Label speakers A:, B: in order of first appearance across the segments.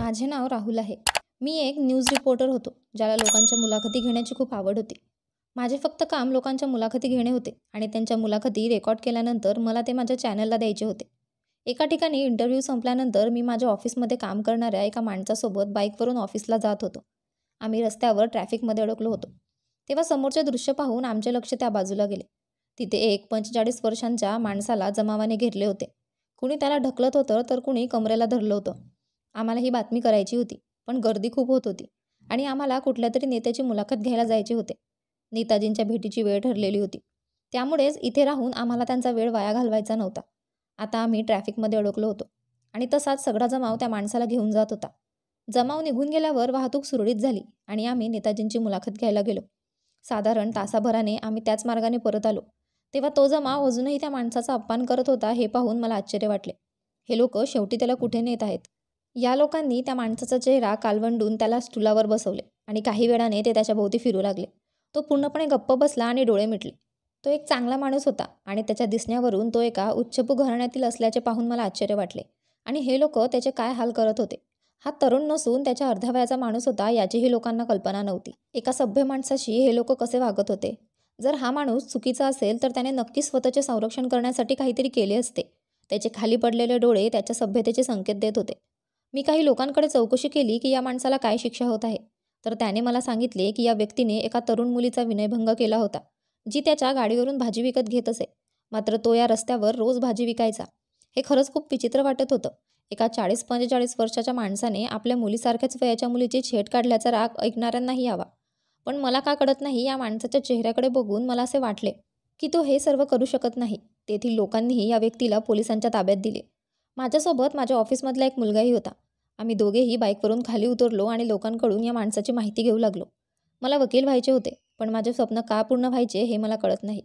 A: माझे नाव राहुल आहे. मी एक न्यूज रिपोर्टर होतो, ज्याला लोकांच्या मुलाखती घेण्याची खूप आवड होती. माझे फक्त काम लोकांच्या मुलाखती घेणे होते आणि त्यांच्या मुलाखती रेकॉर्ड केल्यानंतर मला ते माझ्या चॅनलला द्यायचे होते. एका ठिकाणी इंटरव्ह्यू संपल्यानंतर मी माझ्या ऑफिसमध्ये काम करणाऱ्या एका माणसासोबत बाईकवरून ऑफिसला जात होतो. आम्ही रस्त्यावर ट्रॅफिकमध्ये अडकलो होतो. तेव्हा समोरचे दृश्य पाहून आमचे लक्ष त्या बाजूला गेले. तिथे एक 45 वर्षांच्या माणसाला जमावाने घेरले होते. कुणी त्याला ढकलत होतं तर कुणी कमरेला धरलं होतं. आम्हाला ही बातमी करायची होती, पण गर्दी खूप होत होती आणि आम्हाला कुठल्यातरी नेत्याची मुलाखत घ्यायला जायचे होते. नेताजींच्या भेटीची वेळ ठरलेली होती. त्यामुळेच इथे राहून आम्हाला त्यांचा वेळ वाया घालवायचा नव्हता. आता आम्ही ट्रॅफिकमध्ये अडकलो होतो आणि तसाच सगळा जमाव त्या माणसाला घेऊन जात होता. जमाव निघून गेल्यावर वाहतूक सुरळीत झाली आणि आम्ही नेताजींची मुलाखत घ्यायला गेलो. साधारण तासाभराने आम्ही त्याच मार्गाने परत आलो. तेव्हा तो जमाव अजूनही त्या माणसाचा अपमान करत होता हे पाहून मला आश्चर्य वाटले. हे लोक शेवटी त्याला कुठे नेत आहेत? या लोकांनी त्या माणसाचा चेहरा कालवंडून त्याला स्टुलावर बसवले आणि काही वेळाने ते त्याच्या भोवती फिरू लागले. तो पूर्णपणे गप्प बसला आणि डोळे मिटले. तो एक चांगला माणूस होता आणि त्याच्या दिसण्यावरून तो एका उच्चभ्रू घराण्यातील असल्याचे पाहून मला आश्चर्य वाटले. आणि हे लोक त्याचे काय हाल करत होते? हा तरुण नसून त्याच्या अर्ध्या वयाचा माणूस होता याचीही लोकांना कल्पना नव्हती. एका सभ्य माणसाशी हे लोक कसे वागत होते? जर हा माणूस चुकीचा असेल तर त्याने नक्कीच स्वतःचे संरक्षण करण्यासाठी काहीतरी केले असते. त्याचे खाली पडलेले डोळे त्याच्या सभ्यतेचे संकेत देत होते. मी काही लोकांकडे चौकशी केली की या माणसाला काय शिक्षा होत आहे. तर त्याने मला सांगितले की या व्यक्तीने एका तरुण मुलीचा विनयभंग केला होता, जी त्याच्या गाडीवरून भाजी विकत घेत असे. मात्र तो या रस्त्यावर रोज भाजी विकायचा. हे खरंच खूप विचित्र वाटत होतं. एका 40-45 वर्षाच्या माणसाने आपल्या मुलीसारख्याच वयाच्या मुलीची छेड काढल्याचा राग ऐकणाऱ्यांनाही यावा. पण मला का कळत नाही, या माणसाच्या चेहऱ्याकडे बघून मला असे वाटले की तो हे सर्व करू शकत नाही. तेथील लोकांनीही या व्यक्तीला पोलिसांच्या ताब्यात दिले. माझ्यासोबत माझ्या ऑफिसमधला एक मुलगाही होता. आम्ही दोघेही बाईकवरून खाली उतरलो आणि लोकांकडून या माणसाची माहिती घेऊ लागलो. मला वकील व्हायचे होते, पण माझे स्वप्न का पूर्ण व्हायचे हे मला कळत नाही.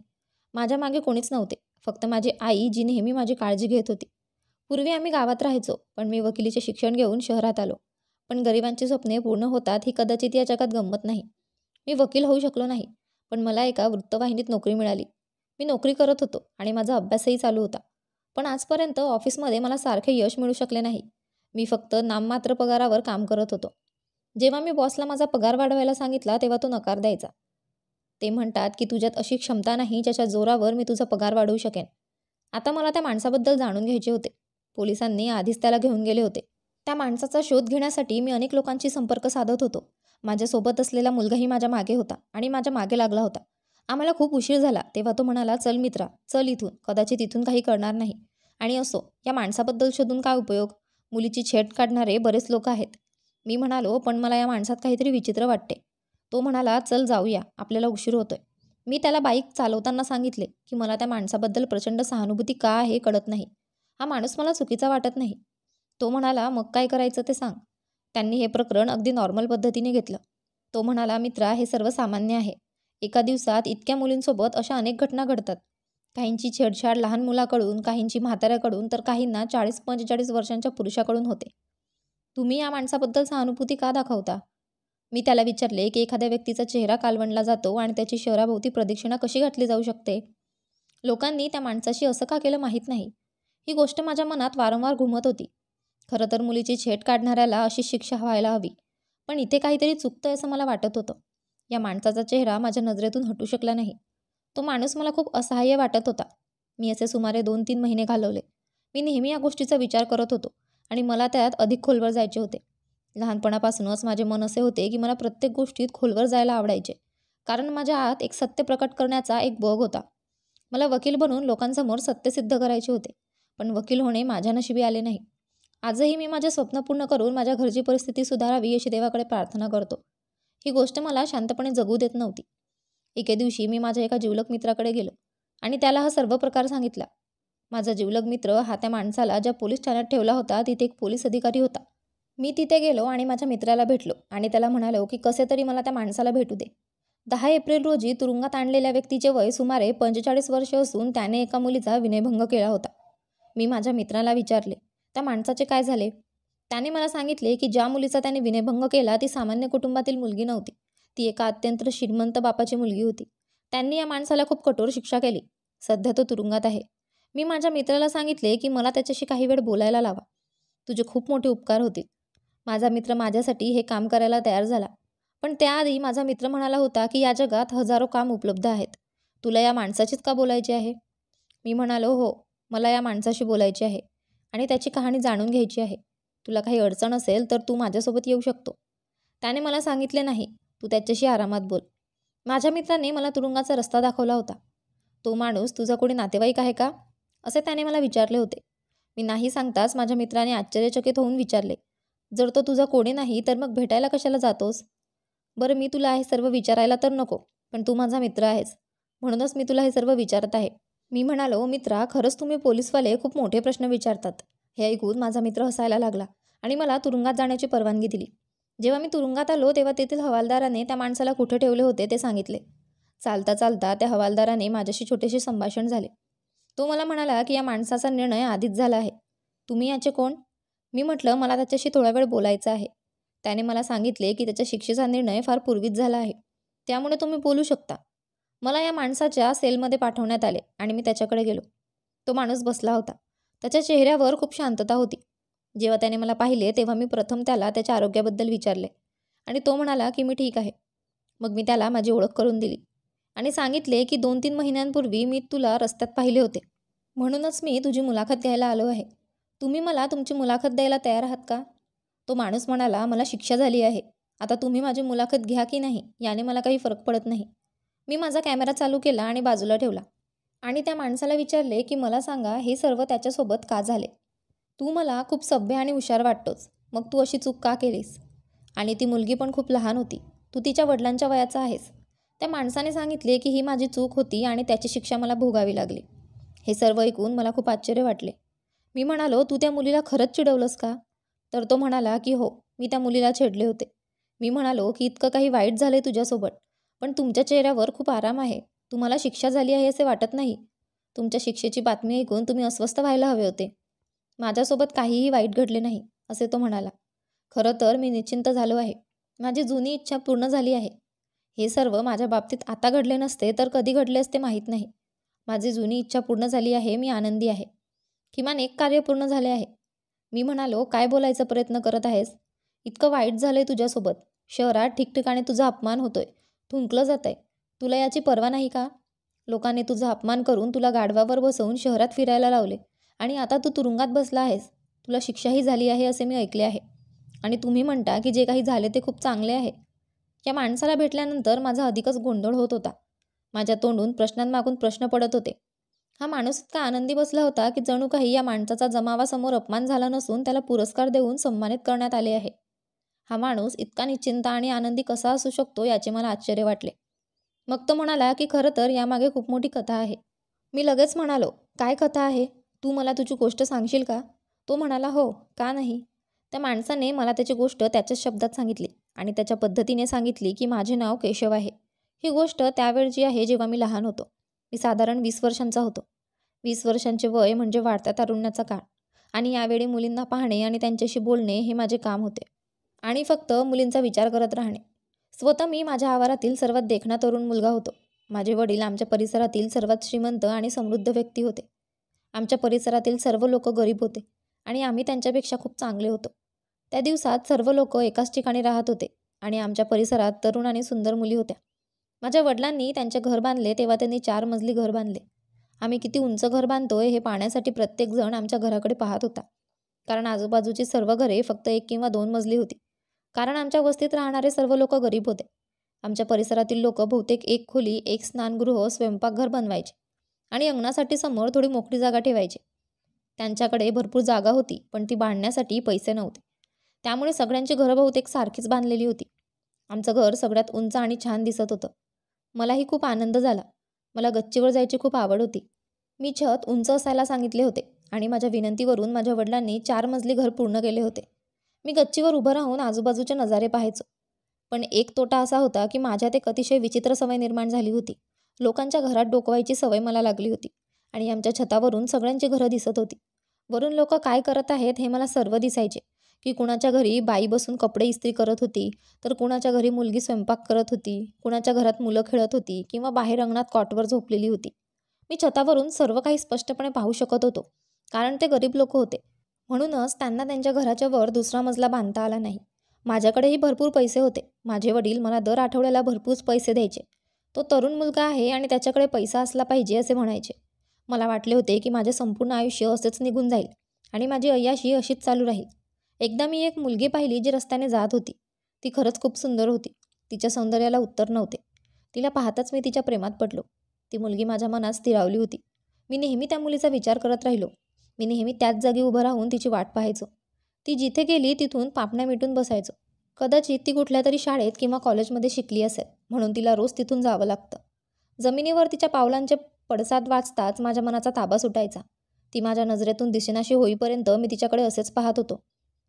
A: माझ्या मागे कोणीच नव्हते, फक्त माझी आई, जी नेहमी माझी काळजी घेत होती. पूर्वी आम्ही गावात राहायचो, पण मी वकिलीचे शिक्षण घेऊन शहरात आलो. पण गरिबांची स्वप्ने पूर्ण होतात ही कदाचित या जगात गंमत नाही. मी वकील होऊ शकलो नाही, पण मला एका वृत्तवाहिनीत नोकरी मिळाली. मी नोकरी करत होतो आणि माझा अभ्यासही चालू होता. पण आजपर्यंत ऑफिसमध्ये मला सारखे यश मिळू शकले नाही. मी फक्त नाममात्र पगारावर काम करत होतो. जेव्हा मी बॉसला माझा पगार वाढवायला सांगितला तेव्हा तो नकार द्यायचा. ते म्हणतात की तुझ्यात अशी क्षमता नाही ज्याच्या जोरावर मी तुझा पगार वाढवू शकेन. आता मला त्या माणसाबद्दल जाणून घ्यायचे होते. पोलिसांनी आधीच त्याला घेऊन गेले होते. त्या माणसाचा शोध घेण्यासाठी मी अनेक लोकांशी संपर्क साधत होतो. माझ्यासोबत असलेला मुलगाही माझ्या मागे होता आणि माझ्या मागे लागला होता. आम्हाला खूप उशीर झाला तेव्हा तो म्हणाला, चल मित्रा, चल इथून, कदाचित इथून काही करणार नाही. आणि असो, या माणसाबद्दल शोधून काय उपयोग? मुलीची छेड काढणारे बरेच लोक आहेत. मी म्हणालो, पण मला या माणसात काहीतरी विचित्र वाटते. तो म्हणाला, चल जाऊया, आपल्याला उशीर होतोय. मी त्याला बाईक चालवताना सांगितले की मला त्या माणसाबद्दल प्रचंड सहानुभूती का आहे कळत नाही. हा माणूस मला चुकीचा वाटत नाही. तो म्हणाला, मग काय करायचं ते सांग. त्यांनी हे प्रकरण अगदी नॉर्मल पद्धतीने घेतलं. तो म्हणाला, मित्रा, हे सर्व सामान्य आहे. एका दिवसात इतक्या मुलींसोबत अशा अनेक घटना घडतात. काहींची छेडछाड लहान मुलाकडून, काहींची म्हाताऱ्याकडून, तर काहींना 40-45 वर्षांच्या पुरुषाकडून होते. तुम्ही या माणसाबद्दल सहानुभूती का दाखवता? मी त्याला विचारले की एखाद्या व्यक्तीचा चेहरा कालवंडला जातो आणि त्याची शहराभोवती प्रदक्षिणा कशी घातली जाऊ शकते? लोकांनी त्या माणसाशी असं का केलं माहीत नाही. ही गोष्ट माझ्या मनात वारंवार घुमत होती. खरं तर मुलीची छेड काढणाऱ्याला अशी शिक्षा व्हायला हवी, पण इथे काहीतरी चुकतंय असं मला वाटत होतं. या माणसाचा चेहरा माझ्या नजरेतून हटू शकला नाही. तो माणूस मला खूप असहाय्य वाटत होता. मी असे सुमारे 2-3 महिने घालवले. मी नेहमी या गोष्टीचा विचार करत होतो आणि मला त्यात अधिक खोलवर जायचे होते. लहानपणापासूनच माझे मन असे होते की मला प्रत्येक गोष्टीत खोलवर जायला आवडायचे, कारण माझ्या आत एक सत्य प्रकट करण्याचा एक बग होता. मला वकील बनून लोकांसमोर सत्य सिद्ध करायचे होते, पण वकील होणे माझ्या नशिबी आले नाही. आजही मी माझे स्वप्न पूर्ण करून माझ्या घरची परिस्थिती सुधारावी अशी देवाकडे प्रार्थना करतो. ही गोष्ट मला शांतपणे जगू देत नव्हती. एके दिवशी मी माझ्या एका जिवलग मित्राकडे गेलो आणि त्याला हा सर्व प्रकार सांगितला. माझा जिवलग मित्र हा त्या माणसाला ज्या पोलीस ठाण्यात ठेवला होता तिथे एक पोलीस अधिकारी होता. मी तिथे गेलो आणि माझ्या मित्राला भेटलो आणि त्याला म्हणालो की कसे तरी मला त्या माणसाला भेटू दे. 10 एप्रिल रोजी तुरुंगात आणलेल्या व्यक्तीचे वय सुमारे 45 वर्ष असून त्याने एका मुलीचा विनयभंग केला होता. मी माझ्या मित्राला विचारले, त्या माणसाचे काय झाले? त्याने मला सांगितले की ज्या मुलीचा त्याने विनयभंग केला ती सामान्य कुटुंबातील मुलगी नव्हती. ती एका अत्यंत श्रीमंत बापाची मुलगी होती. त्यांनी या माणसाला खूप कठोर शिक्षा केली. सध्या तो तुरुंगात आहे. मी माझ्या मित्राला सांगितले की मला त्याच्याशी काही वेळ बोलायला लावा. तुझे खूप मोठे उपकार होतील. माझा मित्र माझ्यासाठी हे काम करायला तयार झाला. पण त्याआधी माझा मित्र म्हणाला होता की या जगात हजारो काम उपलब्ध आहेत. तुला या माणसाचीच का बोलायची आहे? मी म्हणालो, हो, मला या माणसाशी बोलायचे आहे आणि त्याची कहाणी जाणून घ्यायची आहे. तुला काही अडचण असेल तर तू माझ्यासोबत येऊ शकतो. त्याने मला सांगितले, नाही, तू त्याच्याशी आरामात बोल. माझ्या मित्राने मला तुरुंगाचा रस्ता दाखवला होता. तो माणूस तुझा कोणी नातेवाईक आहे का, असे त्याने मला विचारले होते. मी नाही सांगताच माझ्या मित्राने आश्चर्यचकित होऊन विचारले, जर तो तुझा कोणी नाही तर मग भेटायला कशाला जातोस? बरं, मी तुला हे सर्व विचारायला तर नको, पण तू माझा मित्र आहेस, म्हणूनच मी तुला हे सर्व विचारत आहे. मी म्हणालो, मित्रा, खरंच तुम्ही पोलीसवाले खूप मोठे प्रश्न विचारतात. हे ऐकून माझा मित्र हसायला लागला आणि मला तुरुंगात जाण्याची परवानगी दिली. जेव्हा मी तुरुंगात आलो तेव्हा तेथील हवालदाराने त्या माणसाला कुठे ठेवले होते ते सांगितले. चालता चालता त्या हवालदाराने माझ्याशी छोटेसे संभाषण झाले. तो मला म्हणाला की या माणसाचा निर्णय आधीच झाला आहे. तुम्ही याचे कोण? मी म्हटलं, मला त्याच्याशी थोडा वेळ बोलायचं आहे. त्याने मला सांगितले की त्याच्या शिक्षेचा निर्णय फार पूर्वीच झाला आहे, त्यामुळे तुम्ही बोलू शकता. मला या माणसाच्या सेलमध्ये पाठवण्यात आले आणि मी त्याच्याकडे गेलो. तो माणूस बसला होता. त्याच्या चेहऱ्यावर खूप शांतता होती. जेव्हा त्याने मला पाहिले तेव्हा मी प्रथम त्याला त्याच्या आरोग्याबद्दल विचारले आणि तो म्हणाला की मी ठीक आहे. मग मी त्याला माझी ओळख करून दिली आणि सांगितले की 2-3 महिन्यांपूर्वी मी तुला रस्त्यात पाहिले होते, म्हणूनच मी तुझी मुलाखत घ्यायला आलो आहे. तुम्ही मला तुमची मुलाखत द्यायला तयार आहात का? तो माणूस म्हणाला, मला शिक्षा झाली आहे. आता तुम्ही माझी मुलाखत घ्या की नाही याने मला काही फरक पडत नाही. मी माझा कॅमेरा चालू केला आणि बाजूला ठेवला आणि त्या माणसाला विचारले की मला सांगा, हे सर्व त्याच्यासोबत का झाले? तू मला खूप सभ्य आणि हुशार वाटतोस, मग तू अशी चूक का केलीस? आणि ती मुलगी पण खूप लहान होती. तू तिच्या वडिलांच्या वयाचा आहेस. त्या माणसाने सांगितले की ही माझी चूक होती आणि त्याची शिक्षा मला भोगावी लागली. हे सर्व ऐकून मला खूप आश्चर्य वाटले. मी म्हणालो, तू त्या मुलीला खरंच चिडवलंस का? तर तो म्हणाला की हो, मी त्या मुलीला छेडले होते. मी म्हणालो की इतकं काही वाईट झालंय तुझ्यासोबत, पण तुमच्या चेहऱ्यावर खूप आराम आहे. तुम्हाला शिक्षा झाली आहे असे वाटत नाही. तुमच्या शिक्षेची बातमी ऐकून तुम्ही अस्वस्थ व्हायला हवे होते. माझ्यासोबत काहीही वाईट घडले नाही, असे तो म्हणाला. खरं तर मी निश्चिंत झालो आहे. माझी जुनी इच्छा पूर्ण झाली आहे. हे सर्व माझ्या बाबतीत आता घडले नसते तर कधी घडले असते माहीत नाही. माझी जुनी इच्छा पूर्ण झाली आहे. मी आनंदी आहे. किमान एक कार्य पूर्ण झाले आहे. मी म्हणालो, काय बोलायचा प्रयत्न करत आहेस? इतकं वाईट झालंय तुझ्यासोबत. शहरात ठिकठिकाणी तुझा अपमान होतोय, थुंकलं जात आहे. तुला याची पर्वा नाही का? लोकांनी तुझा अपमान करून तुला गाढवावर बसवून शहरात फिरायला लावले आणि आता तू तुरुंगात बसला आहेस. तुला शिक्षाही झाली आहे असे मी ऐकले आहे. आणि तुम्ही म्हणता की जे काही झाले ते खूप चांगले आहे. या माणसाला भेटल्यानंतर माझा अधिकच गोंधळ होत होता. माझ्या तोंडून प्रश्नांमागून प्रश्न पडत होते. हा माणूस इतका आनंदी बसला होता की जणू काही या माणसाचा जमावासमोर अपमान झाला नसून त्याला पुरस्कार देऊन सन्मानित करण्यात आले आहे. हा माणूस इतका निश्चिंत आणि आनंदी कसा असू शकतो याचे मला आश्चर्य वाटले. मग तो म्हणाला की खरं तर यामागे खूप मोठी कथा आहे. मी लगेच म्हणालो, काय कथा आहे? तू मला तुझी गोष्ट सांगशील का? तो म्हणाला, हो, का नाही. त्या माणसाने मला त्याची गोष्ट त्याच्याच शब्दात सांगितली आणि त्याच्या पद्धतीने सांगितली की माझे नाव केशव आहे. ही गोष्ट त्यावेळची आहे जेव्हा मी लहान होतो. मी साधारण 20 वर्षांचा होतो. 20 वर्षांचे वय म्हणजे वाढत्या तारुण्याचा काळ आणि यावेळी मुलींना पाहणे आणि त्यांच्याशी बोलणे हे माझे काम होते आणि फक्त मुलींचा विचार करत राहणे. स्वतः मी माझ्या आवारातील सर्वात देखणा तरुण मुलगा होतो. माझे वडील आमच्या परिसरातील सर्वात श्रीमंत आणि समृद्ध व्यक्ती होते. आमच्या परिसरातील सर्व लोक गरीब होते आणि आम्ही त्यांच्यापेक्षा खूप चांगले होतो. त्या दिवसात सर्व लोक एकाच ठिकाणी राहत होते आणि आमच्या परिसरात तरुण आणि सुंदर मुली होत्या. माझ्या वडिलांनी त्यांचे घर बांधले तेव्हा त्यांनी 4 मजली घर बांधले. आम्ही किती उंच घर बांधतोय हे पाहण्यासाठी प्रत्येकजण आमच्या घराकडे पाहत होता, कारण आजूबाजूची सर्व घरे फक्त 1 किंवा 2 मजली होती. कारण आमच्या वस्तीत राहणारे सर्व लोक गरीब होते. आमच्या परिसरातील लोक बहुतेक 1 खोली, 1 स्नानगृह, स्वयंपाकघर बनवायचे आणि अंगणासाठी समोर थोडी मोकळी जागा ठेवायचे. त्यांच्याकडे भरपूर जागा होती, पण ती बांधण्यासाठी पैसे नव्हते. त्यामुळे सगळ्यांची घरं बहुतेक सारखीच बांधलेली होती. आमचं घर सगळ्यात उंच आणि छान दिसत होतं. मलाही खूप आनंद झाला. मला गच्चीवर जायची खूप आवड होती. मी छत उंच असायला सांगितले होते आणि माझ्या विनंतीवरून माझ्या वडिलांनी 4 मजली घर पूर्ण केले होते. मी गच्चीवर उभं राहून आजूबाजूचे नजारे पाहायचो. पण एक तोटा असा होता की माझ्यात एक अतिशय विचित्र सवय निर्माण झाली होती. लोकांच्या घरात डोकवायची सवय मला लागली होती आणि आमच्या छतावरून सगळ्यांची घरं दिसत होती. वरून लोक काय करत आहेत हे मला सर्व दिसायचे, की कुणाच्या घरी बाई बसून कपडे इस्त्री करत होती, तर कुणाच्या घरी मुलगी स्वयंपाक करत होती, कुणाच्या घरात मुलं खेळत होती किंवा बाहेर अंगणात कॉटवर झोपलेली होती. मी छतावरून सर्व काही स्पष्टपणे पाहू शकत होतो, कारण ते गरीब लोक होते. म्हणूनच त्यांना त्यांच्या घराच्या वर दुसरा मजला बांधता आला नाही. माझ्याकडेही भरपूर पैसे होते. माझे वडील मला दर आठवड्याला भरपूर पैसे द्यायचे. तो तरुण मुलगा आहे आणि त्याच्याकडे पैसा असला पाहिजे असे म्हणायचे. मला वाटले होते की माझे संपूर्ण आयुष्य असेच निघून जाईल आणि माझी अय्याशी अशीच चालू राहील. एकदा मी एक मुलगी पाहिली जी रस्त्याने जात होती. ती खरंच खूप सुंदर होती. तिच्या सौंदर्याला उत्तर नव्हते. तिला पाहताच मी तिच्या प्रेमात पडलो. ती मुलगी माझ्या मनात स्थिरावली होती. मी नेहमी त्या मुलीचा विचार करत राहिलो. मी नेहमी त्याच जागी उभं राहून तिची वाट पाहायचो. ती जिथे गेली तिथून पापण्या मिटून बसायचो. कदाचित ती कुठल्या तरी शाळेत किंवा कॉलेजमध्ये शिकली असेल म्हणून तिला रोज तिथून जावं लागतं. जमिनीवर तिच्या पावलांचे पडसाद वाचताच माझ्या मनाचा ताबा सुटायचा. ती माझ्या नजरेतून दिसेनाशी होईपर्यंत मी तिच्याकडे असेच पाहत होतो.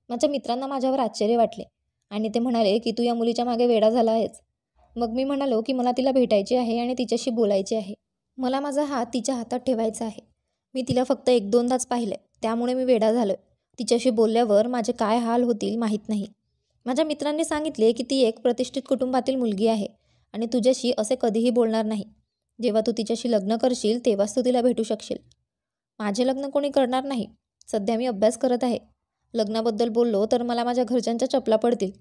A: माझ्या मित्रांना माझ्यावर आश्चर्य वाटले आणि ते म्हणाले की तू या मुलीच्या मागे वेडा झाला आहेस. मग मी म्हणालो की मला तिला भेटायची आहे आणि तिच्याशी बोलायचे आहे. मला माझा हात तिच्या हातात ठेवायचा आहे. मी तिला फक्त 1-2दाच पाहिले, त्यामुळे मी वेडा झालोय. तिच्याशी बोलल्यावर माझे काय हाल होतील माहीत नाही. माझ्या मित्रांनी सांगितले की ती एक प्रतिष्ठित कुटुंबातील मुलगी आहे आणि तुझ्याशी असे कधीही बोलणार नाही. जेव्हा तू तिच्याशी लग्न करशील तेव्हाच तू तिला भेटू शकशील. माझे लग्न कोणी करणार नाही. सध्या मी अभ्यास करत आहे. लग्नाबद्दल बोललो तर मला माझ्या घरच्यांच्या चपला पडतील.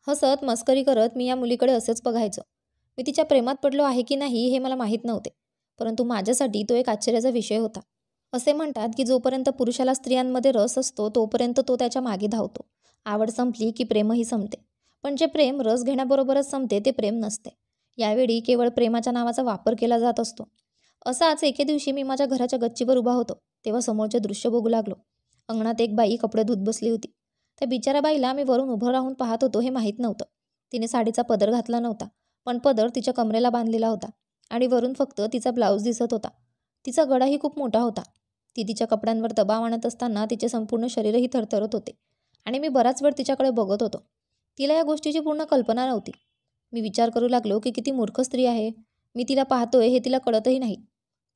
A: हसत मस्करी करत मी या मुलीकडे असेच बघायचो. मी तिच्या प्रेमात पडलो आहे की नाही हे मला माहीत नव्हते, परंतु माझ्यासाठी तो एक आश्चर्याचा विषय होता. असे म्हणतात की जोपर्यंत पुरुषाला स्त्रियांमध्ये रस असतो तोपर्यंत तो त्याच्या मागे धावतो. आवड संपली की प्रेमही संपते. पण जे प्रेम रस घेण्याबरोबरच संपते ते प्रेम नसते. यावेळी केवळ प्रेमाच्या नावाचा वापर केला जात असतो. असाच एके दिवशी मी माझ्या घराच्या गच्चीवर उभा होतो तेव्हा समोरचे दृश्य बघू लागलो. अंगणात एक बाई कपडे धुत बसली होती. त्या बिचाऱ्या बाईला मी वरून उभं राहून पाहत होतो हे माहीत नव्हतं. तिने साडीचा पदर घातला नव्हता, पण पदर तिच्या कमरेला बांधलेला होता आणि वरून फक्त तिचा ब्लाऊज दिसत होता. तिचा गडाही खूप मोठा होता. ती तिच्या कपड्यांवर दबाव आणत असताना तिचे संपूर्ण शरीरही थरथरत होते आणि मी बराच वेळ तिच्याकडे बघत होतो. तिला या गोष्टीची पूर्ण कल्पना नव्हती. मी विचार करू लागलो की किती मूर्ख स्त्री आहे. मी तिला पाहतोय हे तिला कळतही नाही.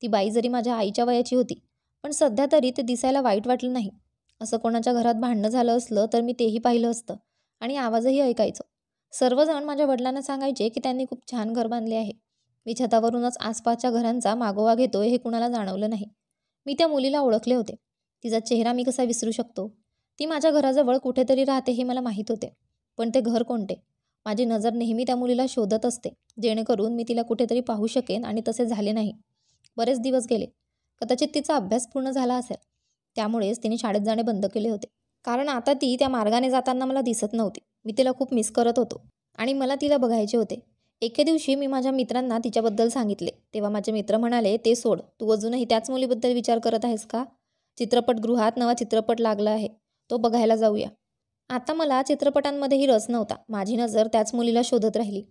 A: ती बाई जरी माझ्या आईच्या वयाची होती, पण सध्या तरी ते दिसायला वाईट वाटलं नाही. असं कोणाच्या घरात भांडणं झालं असलं तर मी तेही पाहिलं असतं आणि आवाजही ऐकायचो. सर्वजण माझ्या वडिलांना सांगायचे की त्यांनी खूप छान घर बांधले आहे. मी छतावरूनच आसपासच्या घरांचा मागोवा घेतोय हे कुणाला जाणवलं नाही. मी त्या मुलीला ओळखले होते. तिचा चेहरा मी कसा विसरू शकतो. ती माझ्या घराजवळ कुठेतरी राहते हे मला माहीत होते. पण ते घर कोणते? माझी नजर नेहमी त्या मुलीला शोधत असते जेणेकरून मी तिला कुठेतरी पाहू शकेन आणि तसे झाले नाही. बरेच दिवस गेले. कदाचित तिचा अभ्यास पूर्ण झाला असेल. त्यामुळेच तिने शाळेत जाणे बंद केले होते. कारण आता ती त्या मार्गाने जाताना मला दिसत नव्हती. मी तिला खूप मिस करत होतो आणि मला तिला बघायचे होते. एके दिवशी मी माझ्या मित्रांना तिच्याबद्दल सांगितले तेव्हा माझे मित्र म्हणाले, ते सोड, तू अजूनही त्याच मुलीबद्दल विचार करत आहेस का? चित्रपटगृहात नवा चित्रपट लागला आहे, तो बघायला जाऊया. आता मला चित्रपटांमध्येही रस नव्हता. माझी नजर त्याच मुलीला शोधत राहिली.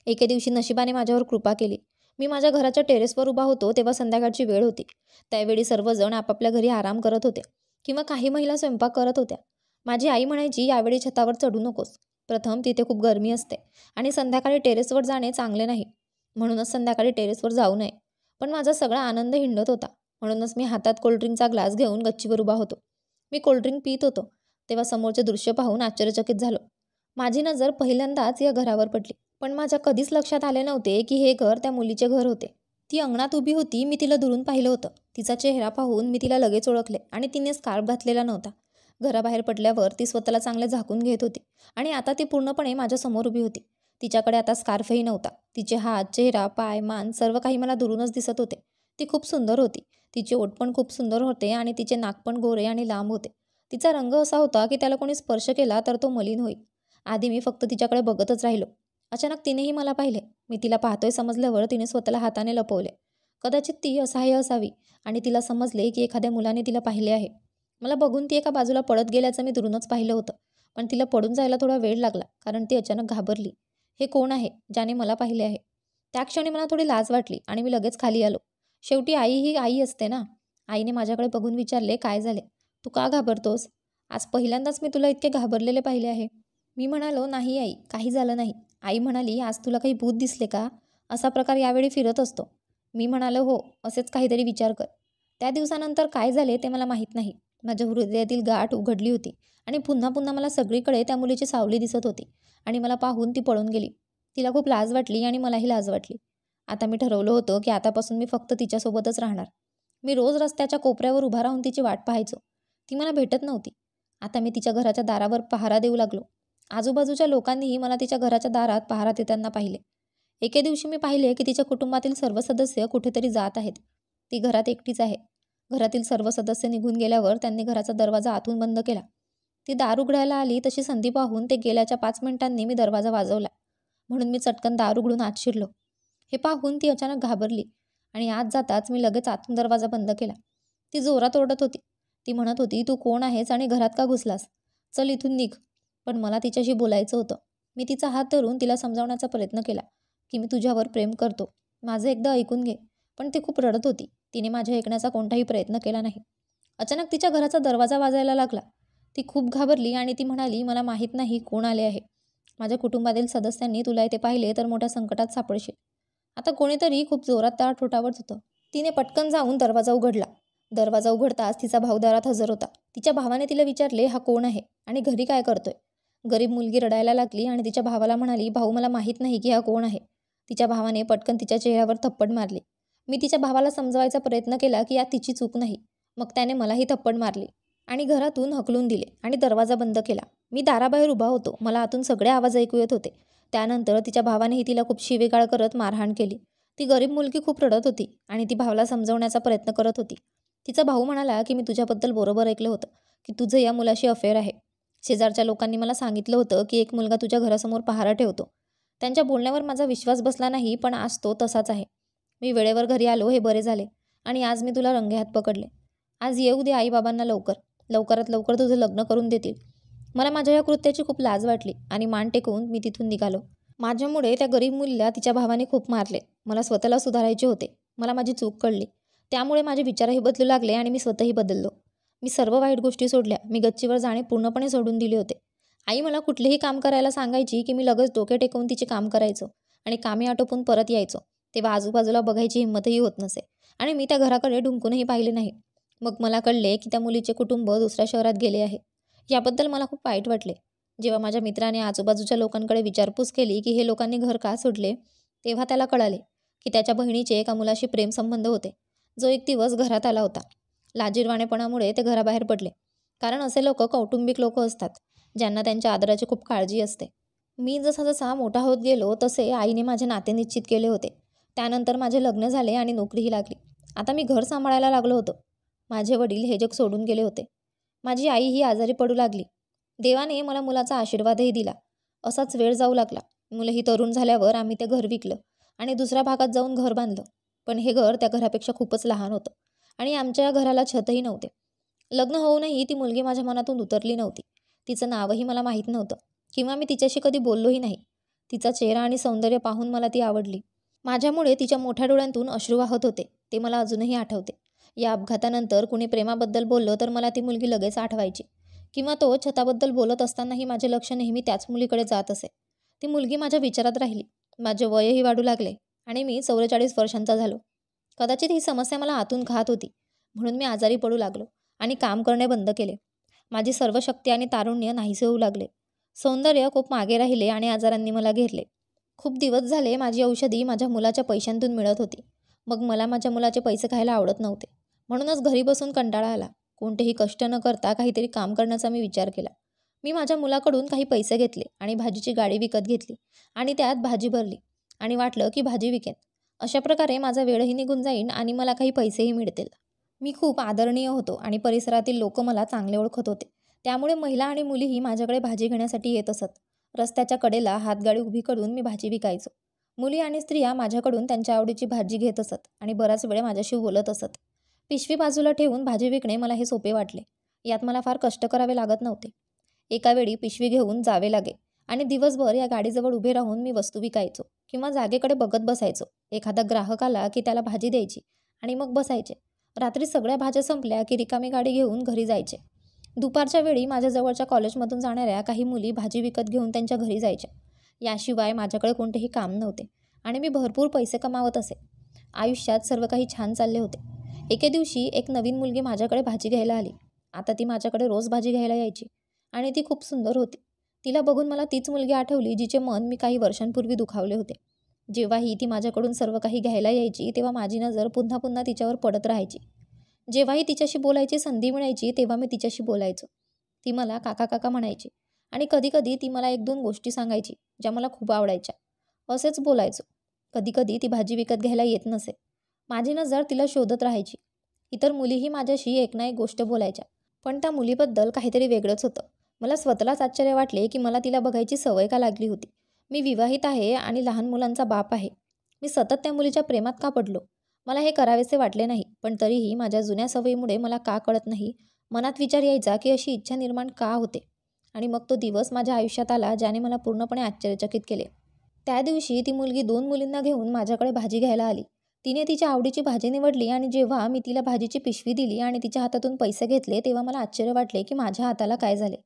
A: एके दिवशी नशिबाने माझ्यावर कृपा केली. मी माझ्या घराच्या टेरेसवर उभा होतो तेव्हा संध्याकाळची वेळ होती. त्यावेळी सर्वजण आपापल्या घरी आराम करत होते किंवा काही महिला स्वयंपाक करत होत्या. माझी आई म्हणायची, यावेळी छतावर चढू नकोस. प्रथम तिथे खूप गरमी असते आणि संध्याकाळी टेरेसवर जाणे चांगले नाही, म्हणूनच संध्याकाळी टेरेसवर जाऊ नये. पण माझा सगळा आनंद हिंडत होता. म्हणूनच मी हातात कोल्ड्रिंकचा ग्लास घेऊन गच्चीवर उभा होतो. मी कोल्ड्रिंक पित होतो तेव्हा समोरचे दृश्य पाहून आश्चर्यचकित झालो. माझी नजर पहिल्यांदाच या घरावर पडली. पण माझ्या कधीच लक्षात आले नव्हते की हे घर त्या मुलीचे घर होते. ती अंगणात उभी होती. मी तिला दुरून पाहिलं होतं. तिचा चेहरा पाहून मी तिला लगेच ओळखले आणि तिने स्कार्फ घातलेला नव्हता. घराबाहेर पडल्यावर ती स्वतःला चांगले झाकून घेत होती आणि आता ती पूर्णपणे माझ्यासमोर उभी होती. तिच्याकडे आता स्कार्फही नव्हता. तिचे हात, चेहरा, पाय, मान सर्व काही मला दुरूनच दिसत होते. ती खूप सुंदर होती. तिचे ओठ पण खूप सुंदर होते आणि तिचे नाक पण गोरे आणि लांब होते. तिचा रंग असा होता की त्याला कोणी स्पर्श केला तर तो मलिन होईल. आधी मी फक्त तिच्याकडे बघतच राहिलो. अचानक तिनेही मला पाहिले. मी तिला पाहतोय समजल्यावर तिने स्वतःला हाताने लपवले. कदाचित ती असहाय्य असावी आणि तिला समजले की एखाद्या मुलाने तिला पाहिले आहे. मला बघून ती एका बाजूला पळत गेल्याचं मी दुरूनच पाहिलं होतं. पण तिला पडून जायला थोडा वेळ लागला कारण ती अचानक घाबरली. हे कोण आहे ज्याने मला पाहिले आहे? त्या क्षणी मला थोडी लाज वाटली आणि मी लगेच खाली आलो. शेवटी आई ही आई असते ना. आईने माझ्याकडे बघून विचारले, काय झाले? तू का घाबरतोस? आज पहिल्यांदाच मी तुला इतके घाबरलेले पाहिले आहे. मी म्हणालो, नाही आई, काही झालं नाही. आई म्हणाली, आज तुला काही भूत दिसले का? असा प्रकार यावेळी फिरत असतो. मी म्हणालो, हो, असेच काहीतरी विचार कर. त्या दिवसानंतर काय झाले ते मला माहीत नाही. माझ्या हृदयातील गाठ उघडली होती आणि पुन्हा पुन्हा मला सगळीकडे त्या मुलीची सावली दिसत होती आणि मला पाहून ती पळून गेली. तिला खूप लाज वाटली आणि मलाही लाज वाटली. आता मी ठरवलं होतं की आतापासून मी फक्त तिच्यासोबतच राहणार. मी रोज रस्त्याच्या कोपऱ्यावर उभा राहून तिची वाट पाहायचो. ती मला भेटत नव्हती. आता मी तिच्या घराच्या दारावर पहारा देऊ लागलो. आजूबाजूच्या लोकांनीही मला तिच्या घराच्या दारात पहारा देताना पाहिले. एके दिवशी मी पाहिले की तिच्या कुटुंबातील सर्व सदस्य कुठेतरी जात आहेत. ती घरात एकटीच आहे. घरातील सर्व सदस्य निघून गेल्यावर त्यांनी घराचा दरवाजा आतून बंद केला. ती दार उघडायला आली तशी संधी पाहून ते गेल्याच्या 5 मिनिटांनी मी दरवाजा वाजवला, म्हणून मी चटकन दार उघडून आत शिरलो. हे पाहून ती अचानक घाबरली आणि आत जाताच मी लगेच आतून दरवाजा बंद केला. ती जोरात ओरडत होती. ती म्हणत होती, तू कोण आहेस आणि घरात का घुसलास? चल इथून निघ. पण मला तिच्याशी बोलायचं होतं. मी तिचा हात धरून तिला समजावण्याचा प्रयत्न केला की मी तुझ्यावर प्रेम करतो, माझं एकदा ऐकून घे. पण ती खूप रडत होती. तिने माझ्या ऐकण्याचा कोणताही प्रयत्न केला नाही. अचानक तिच्या घराचा दरवाजा वाजायला लागला. ती खूप घाबरली आणि ती म्हणाली, मला माहीत नाही कोण आले आहे. माझ्या कुटुंबातील सदस्यांनी तुला इथे पाहिले तर मोठ्या संकटात सापडशील. आता कोणीतरी खूप जोरात दार ठोठावत होतं. तिने पटकन जाऊन दरवाजा उघडला. दरवाजा उघडताच तिचा भाऊ दारात हजर होता. तिच्या भावाने तिला विचारले, हा कोण आहे आणि घरी काय करतोय? गरीब मुलगी रडायला लागली आणि तिच्या भावाला म्हणाली, भाऊ मला माहीत नाही की हा कोण आहे. तिच्या भावाने पटकन तिच्या चेहऱ्यावर थप्पड मारली. मी तिच्या भावाला समजवायचा प्रयत्न केला की यात तिची चूक नाही. मग त्याने मलाही थप्पड मारली आणि घरातून हकलून दिले आणि दरवाजा बंद केला. मी दाराबाहेर उभा होतो. मला आतून सगळे आवाज ऐकू येत होते. त्यानंतर तिच्या भावानेही तिला खूप शिवीगाळ करत मारहाण केली. ती गरीब मुलगी खूप रडत होती आणि ती भावाला समजवण्याचा प्रयत्न करत होती. तिचा भाऊ म्हणाला की मी तुझ्याबद्दल बरोबर ऐकलं होतं की तुझं या मुलाशी अफेअर आहे. शेजारच्या लोकांनी मला सांगितलं होतं की एक मुलगा तुझ्या घरासमोर पहारा ठेवतो. त्यांच्या बोलण्यावर माझा विश्वास बसला नाही, पण आज तो तसाच आहे. मी वेळेवर घरी आलो हे बरे झाले आणि आज मी तुला रंगेहात पकडले. आज येऊ दे आईबाबांना लवकरात लवकर तुझं लग्न करून देतील. मला माझ्या या कृत्याची खूप लाज वाटली आणि मान टेकवून मी तिथून निघालो. माझ्यामुळे त्या गरीब मुलीला तिच्या भावाने खूप मारले. मला स्वतःला सुधारायचे होते. मला माझी चूक कळली. त्यामुळे माझे विचारही बदलू लागले आणि मी स्वतःही बदललो. मी सर्व वाईट गोष्टी सोडल्या. मी गच्चीवर जाणे पूर्णपणे सोडून दिले होते. आई मला कुठलेही काम करायला सांगायची की मी लगेच डोके टेकवून तिचे काम करायचो आणि कामे आटोपून परत यायचो. तेव्हा आजूबाजूला बघायची हिंमतही होत नसे आणि मी त्या घराकडे ढुंकूनही पाहिले नाही. मग मला कळले की त्या मुलीचे कुटुंब दुसऱ्या शहरात गेले आहे. याबद्दल मला खूप वाईट वाटले. जेव्हा माझ्या मित्राने आजूबाजूच्या लोकांकडे विचारपूस केली की हे लोकांनी घर का सोडले, तेव्हा त्याला कळाले की त्याच्या बहिणीचे एका मुलाशी प्रेमसंबंध होते, जो एक दिवस घरात आला होता. लाजिरवाणेपणामुळे ते घराबाहेर पडले, कारण असे लोक कौटुंबिक लोक असतात ज्यांना त्यांच्या आदराची खूप काळजी असते. मी जसा जसा मोठा होत गेलो तसे आईने माझे नाते निश्चित केले होते. त्यानंतर माझे लग्न झाले आणि नोकरीही लागली. आता मी घर सांभाळायला लागलो होतो. माझे वडील हे जग सोडून गेले होते. माझी आई ही आजारी पडू लागली. देवाने मला मुलाचा आशीर्वादही दिला. असाच वेळ जाऊ लागला. मुलंही तरुण झाल्यावर आम्ही ते घर विकलं आणि दुसऱ्या भागात जाऊन घर बांधलं. पण हे घर त्या घरापेक्षा खूपच लहान होतं आणि आमच्या घराला छतही नव्हते. लग्न होऊनही ती मुलगी माझ्या मनातून उतरली नव्हती. तिचं नावही मला माहीत नव्हतं किंवा मी तिच्याशी कधी बोललोही नाही. तिचा चेहरा आणि सौंदर्य पाहून मला ती आवडली. माझ्यामुळे तिच्या मोठ्या डोळ्यांतून अश्रू वाहत होते. ते मला अजूनही आठवते. या अपघातानंतर कुणी प्रेमाबद्दल बोललं तर मला ती मुलगी लगेच आठवायची किंवा तो छताबद्दल बोलत असतानाही माझे लक्ष नेहमी त्याच मुलीकडे जात असे. ती मुलगी माझ्या विचारात राहिली. माझे वयही वाढू लागले आणि मी 44 वर्षांचा झालो. कदाचित ही समस्या मला आतून खात होती, म्हणून मी आजारी पडू लागलो आणि काम करणे बंद केले. माझी सर्व शक्ती आणि तारुण्य नाहीसे होऊ लागले. सौंदर्य खूप मागे राहिले आणि आजारांनी मला घेरले. खूप दिवस झाले माझी औषधी माझ्या मुलाच्या पैशांतून मिळत होती. मग मला माझ्या मुलाचे पैसे खायला आवडत नव्हते. म्हणूनच घरी बसून कंटाळा आला. कोणतेही कष्ट न करता काहीतरी काम करण्याचा मी विचार केला. मी माझ्या मुलाकडून काही पैसे घेतले आणि भाजीची गाडी विकत घेतली आणि त्यात भाजी भरली आणि वाटलं की भाजी विकेन. अशा प्रकारे माझा वेळही निघून जाईन आणि मला काही पैसेही मिळतील. मी खूप आदरणीय होतो आणि परिसरातील लोक मला चांगले ओळखत होते. त्यामुळे महिला आणि मुलीही माझ्याकडे भाजी घेण्यासाठी येत असत. रस्त्याच्या कडेला हातगाडी उभी करून मी भाजी विकायचो. मुली आणि स्त्रिया माझ्याकडून त्यांच्या आवडीची भाजी घेत असत आणि बराच वेळ माझ्याशी बोलत असत. पिशवी बाजूला ठेवून भाजी विकणे मला हे सोपे वाटले. यात मला फार कष्ट करावे लागत नव्हते. एका वेळी पिशवी घेऊन जावे लागे आणि दिवसभर या गाडीजवळ उभे राहून मी वस्तू विकायचो किंवा जागेकडे बघत बसायचो. एखादा ग्राहक आला की त्याला भाजी द्यायची आणि मग बसायचे. रात्री सगळ्या भाज्या संपल्या की रिकामी गाडी घेऊन घरी जायचे. दुपारच्या वेळी माझ्या जवळच्या कॉलेजमधून जाणाऱ्या काही मुली भाजी विकत घेऊन त्यांच्या घरी जायच्या. याशिवाय माझ्याकडे कोणतेही काम नव्हते आणि मी भरपूर पैसे कमावत असे. आयुष्यात सर्व काही छान चालले होते. एके दिवशी एक नवीन मुलगी माझ्याकडे भाजी घ्यायला आली. आता ती माझ्याकडे रोज भाजी घ्यायला यायची आणि ती खूप सुंदर होती. तिला बघून मला तीच मुलगी आठवली जिचे मन मी काही वर्षांपूर्वी दुखावले होते. जेव्हाही ती माझ्याकडून सर्व काही घ्यायला यायची तेव्हा माझी नजर पुन्हा पुन्हा तिच्यावर पडत राहायची. जेव्हाही तिच्याशी बोलायची संधी मिळायची तेव्हा मी तिच्याशी बोलायचो. ती मला काका काका म्हणायची आणि कधीकधी ती मला 1-2 गोष्टी सांगायची ज्या मला खूप आवडायच्या. असेच बोलायचो. कधीकधी ती भाजी विकत घ्यायला येत नसे. माझी नजर तिला शोधत राहायची. इतर मुलीही माझ्याशी एक ना एक गोष्ट बोलायच्या. पण त्या मुलीबद्दल काहीतरी वेगळंच होतं. मला स्वतःलाच आश्चर्य वाटले की मला तिला बघायची सवय का लागली होती. मी विवाहित आहे आणि लहान मुलांचा बाप आहे. मी सतत त्या मुलीच्या प्रेमात का पडलो? मला हे करावेसे वाटले नाही, पण तरीही माझ्या जुन्या सवयीमुळे मला का कळत नाही, मनात विचार यायचा की अशी इच्छा निर्माण का होते? आणि मग तो दिवस माझ्या आयुष्यात आला ज्याने मला पूर्णपणे आश्चर्यचकित केले. त्या दिवशी ती मुलगी 2 मुलींना घेऊन माझ्याकडे भाजी घ्यायला आली. तिने तिच्या आवडीची भाजी निवडली आणि जेव्हा मी तिला भाजीची पिशवी दिली आणि तिच्या हातातून पैसे घेतले, तेव्हा मला आश्चर्य वाटले की माझ्या हाताला काय झाले?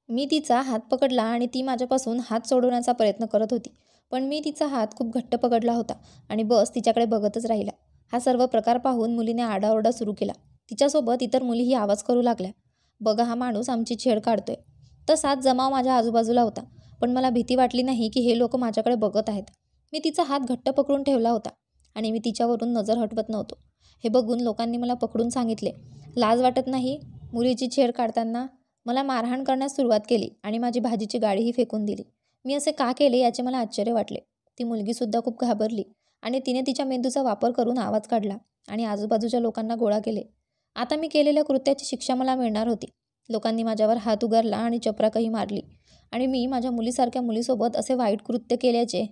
A: मी तिचा हात पकडला आणि ती माझ्यापासून हात सोडवण्याचा प्रयत्न करत होती. पण मी तिचा हात खूप घट्ट पकडला होता आणि बस तिच्याकडे बघतच राहिला. हा सर्व प्रकार पाहून मुलीने आरडाओरडा सुरू केला. तिच्यासोबत इतर मुलीही आवाज करू लागल्या. "बघा, हा माणूस आमची छेड काढतोय." तसाच जमाव माझ्या आजूबाजूला होता. पण मला भीती वाटली नाही की हे लोक माझ्याकडे बघत आहेत. मी तिचा हात घट्ट पकडून ठेवला होता आणि मी तिच्यावरून नजर हटवत नव्हतो. हे बघून लोकांनी मला पकडून सांगितले, "लाज वाटत नाही मुलीची छेड काढताना?" मला मारहाण करण्यास सुरुवात केली आणि माझी भाजीची गाडीही फेकून दिली. मी असे का केले याचे मला आश्चर्य वाटले. ती मुलगीसुद्धा खूप घाबरली आणि तिने तिच्या मेंदूचा वापर करून आवाज काढला आणि आजूबाजूच्या लोकांना गोळा केले. आता मी केलेल्या कृत्याची शिक्षा मला मिळणार होती. लोकांनी माझ्यावर हात उगारला आणि चपराकही मारली आणि मी माझ्या मुलीसारख्या मुलीसोबत असे वाईट कृत्य केल्याचे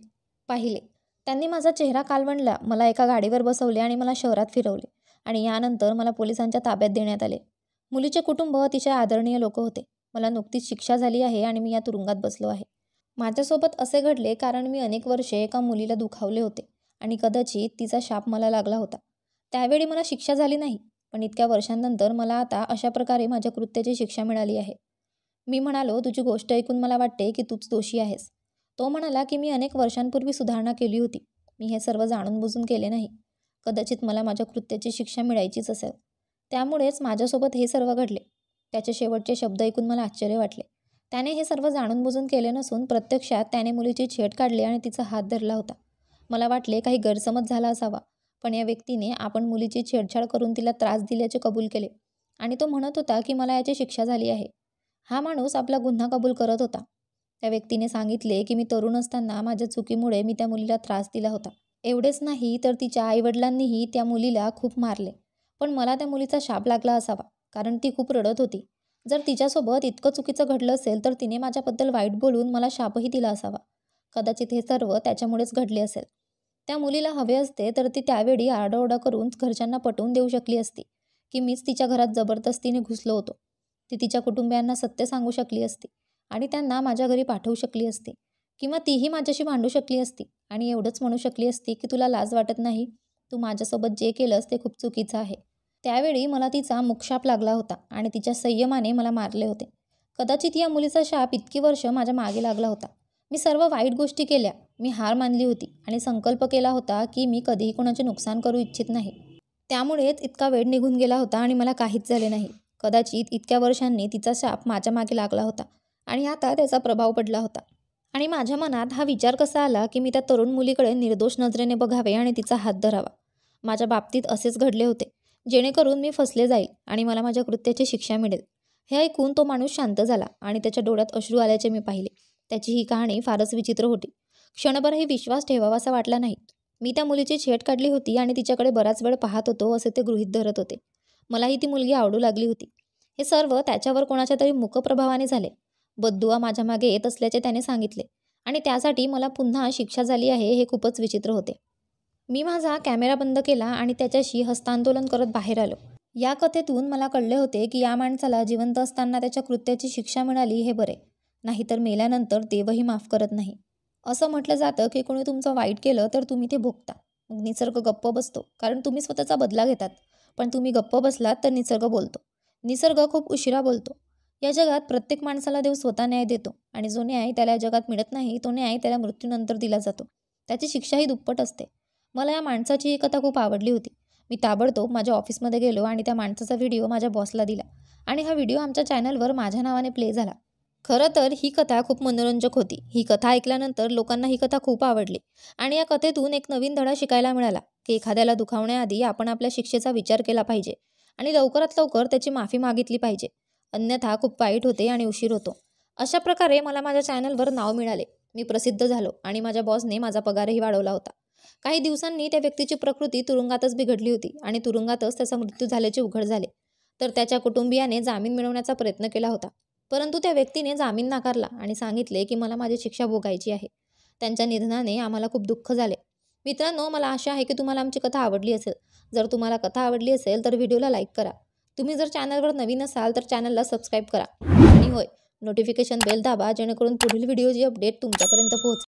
A: पाहिले. त्यांनी माझा चेहरा कालवंडला, मला एका गाडीवर बसवले आणि मला शहरात फिरवले आणि यानंतर मला पोलिसांच्या ताब्यात देण्यात आले. मुलीचे कुटुंब अतिशय आदरणीय लोक होते. मला नुकतीच शिक्षा झाली आहे आणि मी या तुरुंगात बसलो आहे. माझ्यासोबत असे घडले कारण मी अनेक वर्षे एका मुलीला दुखावले होते आणि कदाचित तिचा शाप मला लागला होता. त्यावेळी मला शिक्षा झाली नाही, पण इतक्या वर्षांनंतर मला आता अशा प्रकारे माझ्या कृत्याची शिक्षा मिळाली आहे. मी म्हणालो, "तुझी गोष्ट ऐकून मला वाटते की तूच दोषी आहेस." तो म्हणाला की मी अनेक वर्षांपूर्वी सुधारणा केली होती. मी हे सर्व जाणून बुजून केले नाही. कदाचित मला माझ्या कृत्याची शिक्षा मिळायचीच असेल. त्यामुळेच माझ्यासोबत हे सर्व घडले. त्याचे शेवटचे शब्द ऐकून मला आश्चर्य वाटले. त्याने हे सर्व जाणून बुजून केले नसून प्रत्यक्षात त्याने मुलीची छेड काढली आणि तिचा हात धरला होता. मला वाटले काही गैरसमज झाला असावा, पण या व्यक्तीने आपण मुलीची छेडछाड करून तिला त्रास दिल्याचे कबूल केले आणि तो म्हणत होता की मला याची शिक्षा झाली आहे. हा माणूस आपला गुन्हा कबूल करत होता. त्या व्यक्तीने सांगितले की मी तरुण असताना माझ्या चुकीमुळे मी त्या मुलीला त्रास दिला होता. एवढेच नाही तर तिच्या आईवडिलांनीही त्या मुलीला खूप मारले. पण मला त्या मुलीचा शाप लागला असावा, कारण ती खूप रडत होती. जर तिच्यासोबत इतकं चुकीचं घडलं असेल तर तिने माझ्याबद्दल वाईट बोलून मला शापही दिला असावा. कदाचित हे सर्व त्याच्यामुळेच घडले असेल. त्या मुलीला हवे असते तर ती त्यावेळी आरडाओरडा करून घरच्यांना पटवून देऊ शकली असती की मीच तिच्या घरात जबरदस्तीने घुसलो होतो. ती तिच्या कुटुंबियांना सत्य सांगू शकली असती आणि त्यांना माझ्या घरी पाठवू शकली असती, किंवा तीही माझ्याशी भांडू शकली असती आणि एवढंच म्हणू शकली असती की तुला लाज वाटत नाही, तू माझ्यासोबत जे केलंस ते खूप चुकीचं आहे. त्यावेळी मला तिचा मुखशाप लागला होता आणि तिच्या संयमाने मला मारले होते. कदाचित या मुलीचा शाप इतकी वर्ष माझ्या मागे लागला होता. मी सर्व वाईट गोष्टी केल्या. मी हार मानली होती आणि संकल्प केला होता की मी कधीही कोणाचे नुकसान करू इच्छित नाही. त्यामुळेच इतका वेळ निघून गेला होता आणि मला काहीच झाले नाही. कदाचित इतक्या वर्षांनी तिचा शाप माझ्या मागे लागला होता आणि आता त्याचा प्रभाव पडला होता. आणि माझ्या मनात हा विचार कसा आला की मी त्या तरुण मुलीकडे निर्दोष नजरेने बघावे आणि तिचा हात धरावा. माझ्या बाबतीत असेच घडले होते, जेणेकरून मी फसले जाईल आणि मला माझ्या कृत्याची शिक्षा मिळेल. हे ऐकून तो माणूस शांत झाला आणि त्याच्या डोळ्यात अश्रू आल्याचे मी पाहिले. त्याची ही कहाणी फारच विचित्र होती. क्षणभरही विश्वास ठेवावासा वाटला नाही. मी त्या मुलीची छेड काढली होती आणि तिच्याकडे बराच वेळ पाहत होतो असे ते गृहीत धरत होते. मलाही ती मुलगी आवडू लागली होती. हे सर्व त्याच्यावर कोणाच्या तरी मुकप्रभावाने झाले. बद्दुआ माझ्या मागे येत असल्याचे त्याने सांगितले आणि त्यासाठी मला पुन्हा शिक्षा झाली आहे हे खूपच विचित्र होते. मी माझा कॅमेरा बंद केला आणि त्याच्याशी हस्तांदोलन करत बाहेर आलो. या कथेतून मला कळले होते की या माणसाला जिवंत असताना त्याच्या कृत्याची शिक्षा मिळाली हे बरे, नाहीतर मेल्यानंतर देवही माफ करत नाही. असं म्हटलं जातं की कोणी तुमचं वाईट केलं तर तुम्ही ते भोगता. मग निसर्ग गप्प बसतो, कारण तुम्ही स्वतःचा बदला घेतात. पण तुम्ही गप्प बसलात तर निसर्ग बोलतो. निसर्ग खूप उशिरा बोलतो. या जगात प्रत्येक माणसाला देव स्वतः न्याय देतो आणि जो न्याय त्याला या जगात मिळत नाही तो न्याय त्याला मृत्यूनंतर दिला जातो. त्याची शिक्षाही दुप्पट असते. मला या माणसाची ही कथा खूप आवडली होती. मी ताबडतोब माझ्या ऑफिसमध्ये गेलो आणि त्या माणसाचा व्हिडिओ माझ्या बॉसला दिला आणि हा व्हिडिओ आमच्या चॅनलवर माझ्या नावाने प्ले झाला. खरं तर ही कथा खूप मनोरंजक होती. ही कथा ऐकल्यानंतर लोकांना ही कथा खूप आवडली आणि या कथेतून एक नवीन धडा शिकायला मिळाला की एखाद्याला दुखावण्याआधी आपण आपल्या शिक्षेचा विचार केला पाहिजे आणि लवकरात लवकर त्याची माफी मागितली पाहिजे. अन्यथा खूप वाईट होते आणि उशीर होतो. अशा प्रकारे मला माझ्या चॅनलवर नाव मिळाले. मी प्रसिद्ध झालो आणि माझ्या बॉसने माझा पगारही वाढवला होता. काही दिवसांनी त्या व्यक्तीची प्रकृती तुरुंगातच बिघडली होती आणि तुरुंगातच त्याचा मृत्यू झाल्याचे उघड झाले. तर त्याच्या कुटुंबियाने जामीन मिळवण्याचा प्रयत्न केला होता. परंतु त्या व्यक्तीने जामीन नाकारला आणि सांगितले की मला माझी शिक्षा भोगायची आहे. त्यांच्या निधनाने आम्हाला खूप दुःख झाले. मित्रांनो, मला आशा आहे की तुम्हाला आमची कथा आवडली असेल. जर तुम्हाला कथा आवडली असेल तर व्हिडिओला लाईक करा. तुम्ही जर चॅनलवर नवीन असाल तर चॅनलला सबस्क्राईब करा. आणि होय, नोटिफिकेशन बेल दाबा जेणेकरून पुढील व्हिडिओची अपडेट तुमच्यापर्यंत पोहोचेल.